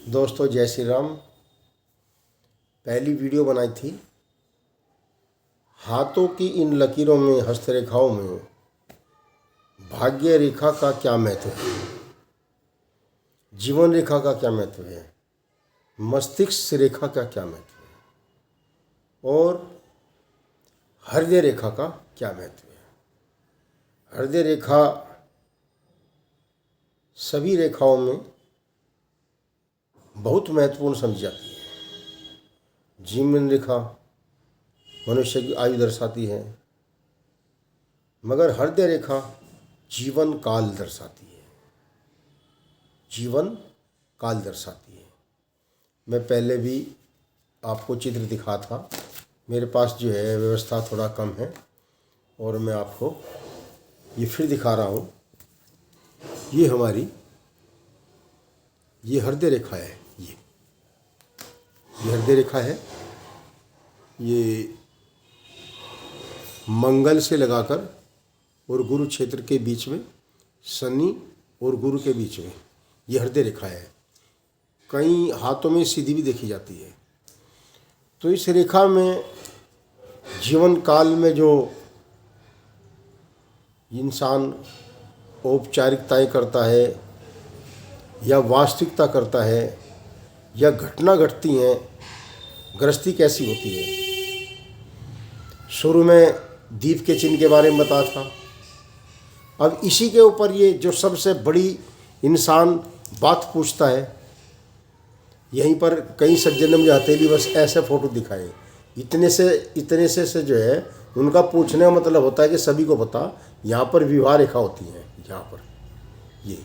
दोस्तों जय श्री राम। पहली वीडियो बनाई थी हाथों की इन लकीरों में, हस्तरेखाओं में भाग्य रेखा का क्या महत्व है, जीवन रेखा का क्या महत्व है, मस्तिष्क रेखा का क्या महत्व है और हृदय रेखा का क्या महत्व है। हृदय रेखा सभी रेखाओं में बहुत महत्वपूर्ण समझी जाती है। जीवन रेखा मनुष्य की आयु दर्शाती है, मगर हृदय रेखा जीवन काल दर्शाती है। जीवन काल दर्शाती है। मैं पहले भी आपको चित्र दिखा था। मेरे पास जो है व्यवस्था थोड़ा कम है और मैं आपको ये फिर दिखा रहा हूँ। ये हमारी ये हृदय रेखा है। ये हृदय रेखा है। ये मंगल से लगाकर और गुरु क्षेत्र के बीच में, शनि और गुरु के बीच में ये हृदय रेखा है। कई हाथों में सीधी भी देखी जाती है। तो इस रेखा में जीवन काल में जो इंसान औपचारिकताएं करता है या वास्तविकता करता है या घटना घटती हैं, गृहस्थी कैसी होती है। शुरू में दीप के चिन्ह के बारे में बता था। अब इसी के ऊपर ये जो सबसे बड़ी इंसान बात पूछता है, यहीं पर कई सज्जन ने मुझे हथेली बस ऐसे फोटो दिखाए। इतने से जो है उनका पूछने का मतलब होता है कि सभी को पता यहाँ पर विवाह रेखा होती है। यहाँ पर ये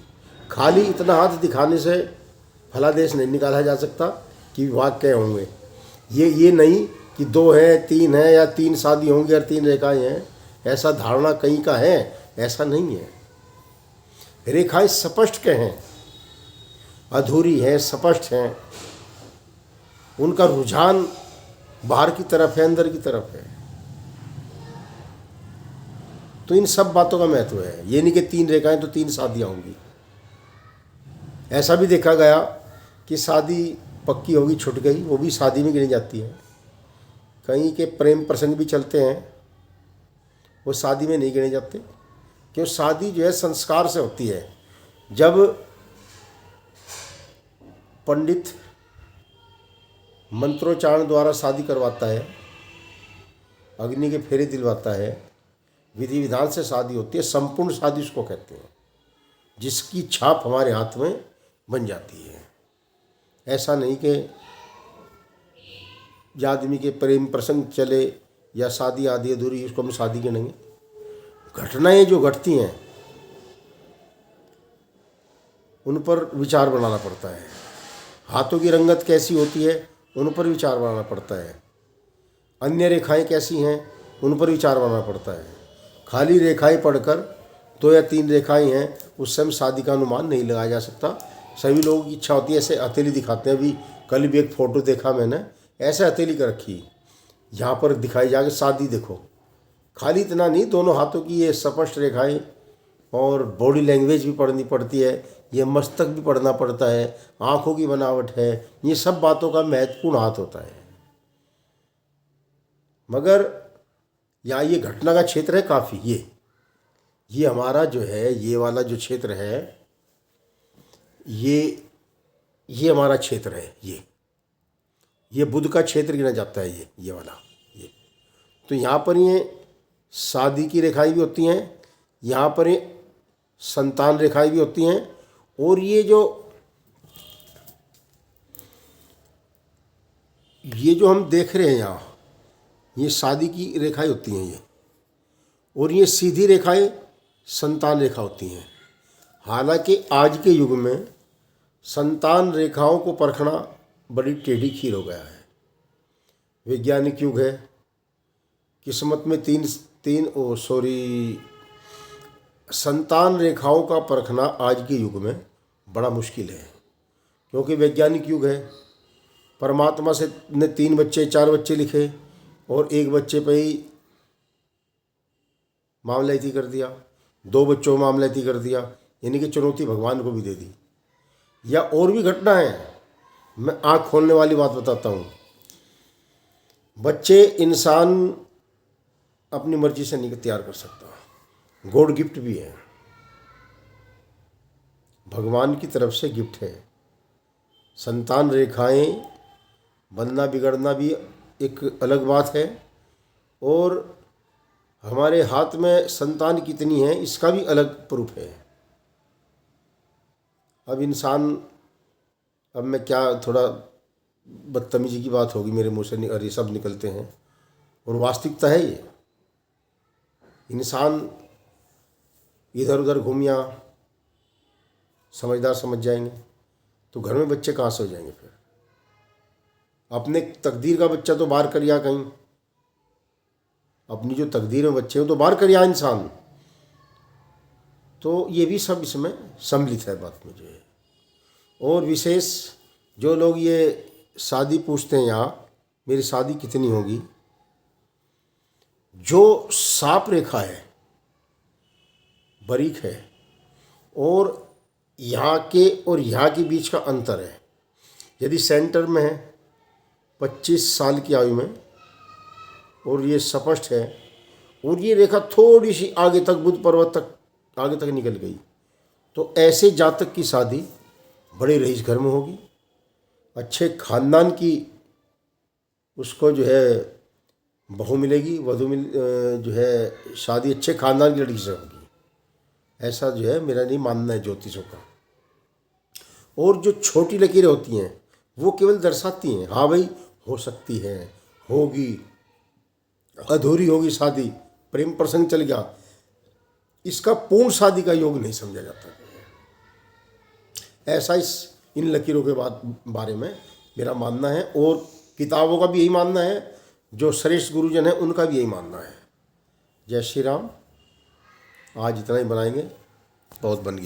खाली इतना हाथ दिखाने से फलादेश नहीं निकाला जा सकता कि विवाह क्या होंगे। ये नहीं कि 2 है 3 है या 3 शादी होंगी और 3 रेखाएं हैं, ऐसा धारणा कहीं का है, ऐसा नहीं है। रेखाएं स्पष्ट के हैं, अधूरी हैं, स्पष्ट हैं। उनका रुझान बाहर की तरफ है, अंदर की तरफ है। तो इन सब बातों का महत्व है। ये नहीं कि 3 रेखाएं तो 3 शादियां होंगी। ऐसा भी देखा गया कि शादी पक्की होगी छूट गई, वो भी शादी में गिनी जाती है। कहीं के प्रेम प्रसंग भी चलते हैं, वो शादी में नहीं गिने जाते, क्यों शादी जो है संस्कार से होती है। जब पंडित मंत्रोच्चारण द्वारा शादी करवाता है, अग्नि के फेरे दिलवाता है, विधि विधान से शादी होती है, संपूर्ण शादी उसको कहते हैं, जिसकी छाप हमारे हाथ में बन जाती है। ऐसा नहीं कि आदमी के प्रेम प्रसंग चले या शादी आदि अधूरी उसको हम शादी के नहीं। घटनाएं जो घटती हैं उन पर विचार बनाना पड़ता है। हाथों की रंगत कैसी होती है उन पर विचार बनाना पड़ता है। अन्य रेखाएं कैसी हैं उन पर विचार बनाना पड़ता है। खाली रेखाएं पढ़कर 2 या 3 रेखाएं हैं उस समय शादी का अनुमान नहीं लगाया जा सकता। सभी लोगों की इच्छा होती है, ऐसे हथेली दिखाते हैं। अभी कल भी एक फ़ोटो देखा मैंने, ऐसे हथेली कर रखी, यहाँ पर दिखाई जाके शादी देखो। खाली इतना नहीं, दोनों हाथों की ये स्पष्ट रेखाएं और बॉडी लैंग्वेज भी पढ़नी पड़ती है, ये मस्तक भी पढ़ना पड़ता है, आँखों की बनावट है, ये सब बातों का महत्वपूर्ण हाथ होता है। मगर यहाँ ये घटना का क्षेत्र है काफ़ी। ये हमारा जो है, ये वाला जो क्षेत्र है, ये हमारा क्षेत्र है। ये बुध का क्षेत्र गिना जाता है। ये वाला ये तो यहाँ पर ये शादी की रेखाएं भी होती हैं, यहाँ पर ये संतान रेखाएं भी होती हैं, और ये जो हम देख रहे हैं यहाँ, ये शादी की रेखाएं होती हैं ये, और ये सीधी रेखाएं संतान रेखा होती हैं। हालांकि आज के युग में संतान रेखाओं को परखना बड़ी टेढ़ी खीर हो गया है। वैज्ञानिक युग है। किस्मत में संतान रेखाओं का परखना आज के युग में बड़ा मुश्किल है, क्योंकि वैज्ञानिक युग है। परमात्मा से ने 3 बच्चे 4 बच्चे लिखे और 1 बच्चे पे ही मामलाती कर दिया, 2 बच्चों में मामलाती कर दिया, यानी कि चुनौती भगवान को भी दे दी। या और भी घटना है मैं आँख खोलने वाली बात बताता हूँ। बच्चे इंसान अपनी मर्जी से नहीं तैयार कर सकता, गॉड गिफ्ट भी है, भगवान की तरफ से गिफ्ट है। संतान रेखाएं बनना बिगड़ना भी एक अलग बात है, और हमारे हाथ में संतान कितनी है इसका भी अलग प्रूफ है। अब इंसान, अब मैं क्या, थोड़ा बदतमीजी की बात होगी, मेरे मुंह से ये सब निकलते हैं और वास्तविकता है ये। इंसान इधर उधर घूमिया, समझदार समझ जाएंगे तो घर में बच्चे कहाँ से हो जाएंगे फिर। अपने तकदीर का बच्चा तो बाहर कर या कहीं, अपनी जो तकदीर में बच्चे हो तो बाहर कर या इंसान। तो ये भी सब इसमें सम्मिलित है बात में जो है। और विशेष जो लोग ये शादी पूछते हैं, यहाँ मेरी शादी कितनी होगी, जो साप रेखा है, बारीक है, और यहाँ के और यहाँ के बीच का अंतर है, यदि सेंटर में है 25 साल की आयु में, और ये स्पष्ट है, और ये रेखा थोड़ी सी आगे तक बुध पर्वत तक आगे तक निकल गई, तो ऐसे जातक की शादी बड़े रईस घर में होगी, अच्छे खानदान की उसको जो है बहू मिलेगी, जो है शादी अच्छे खानदान की लड़की से होगी। ऐसा जो है मेरा नहीं मानना है ज्योतिषों का। और जो छोटी लकीरें होती हैं वो केवल दर्शाती हैं, हाँ भाई हो सकती है, होगी, अधूरी होगी शादी, प्रेम प्रसंग चल गया, इसका पूर्ण शादी का योग नहीं समझा जाता। ऐसा इन लकीरों के बारे में मेरा मानना है, और किताबों का भी यही मानना है, जो श्रेष्ठ गुरुजन है उनका भी यही मानना है। जय श्री राम। आज इतना ही बनाएंगे, बहुत बन गया।